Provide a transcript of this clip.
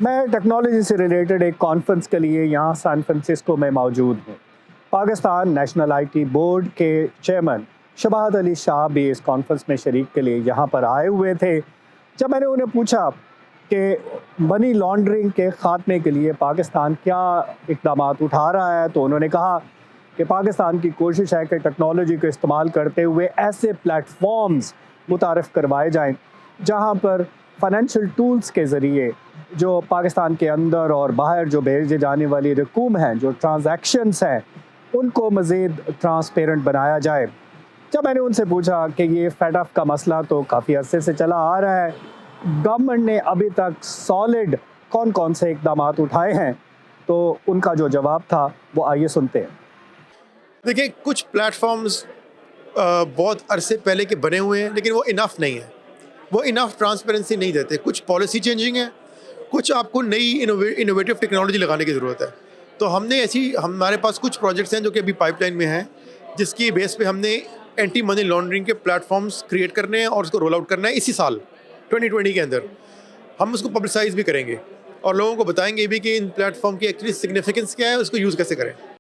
میں ٹیکنالوجی سے ریلیٹڈ ایک کانفرنس کے لیے یہاں سان فرانسسکو میں موجود ہوں۔ Pakistan national I T board کے چیئرمین شباہت علی شاہ بھی اس کانفرنس میں شریک کے لیے یہاں پر آئے ہوئے تھے۔ جب میں نے انہیں پوچھا کہ منی لانڈرنگ کے خاتمے کے لیے پاکستان کیا اقدامات اٹھا رہا ہے، تو انہوں نے کہا کہ پاکستان کی کوشش ہے کہ ٹیکنالوجی کو استعمال کرتے ہوئے ایسے پلیٹ فارمز متعارف کروائے جائیں جہاں پر فائنینشیل ٹولز کے ذریعے جو پاکستان کے اندر اور باہر جو بھیجے جانے والی رقوم ہیں، جو ٹرانزیکشنز ہیں، ان کو مزید ٹرانسپیرنٹ بنایا جائے۔ جب میں نے ان سے پوچھا کہ یہ فیڈ اف کا مسئلہ تو کافی عرصے سے چلا آ رہا ہے، گورنمنٹ نے ابھی تک سالڈ کون کون سے اقدامات اٹھائے ہیں، تو ان کا جو جواب تھا وہ آئیے سنتے ہیں۔ دیکھیں، کچھ پلیٹ فارمز بہت عرصے پہلے کے بنے ہوئے ہیں، لیکن وہ انف نہیں ہیں، وہ انف ٹرانسپیرنسی نہیں دیتے۔ کچھ پالیسی چینجنگ ہے، کچھ آپ کو نئی انوویٹیو ٹیکنالوجی لگانے کی ضرورت ہے۔ تو ہم نے ہمارے پاس کچھ پروجیکٹس ہیں جو کہ ابھی پائپ لائن میں ہیں، جس کی بیس پہ ہم نے اینٹی منی لانڈرنگ کے پلیٹ فارمز کریٹ کرنے ہیں اور اس کو رول آؤٹ کرنا ہے اسی سال 2020 کے اندر۔ ہم اس کو پبلسائز بھی کریں گے اور لوگوں کو بتائیں گے بھی کہ ان پلیٹ فارم کی ایکچولی سگنیفیکنس کیا ہے، اس کو یوز کیسے کریں۔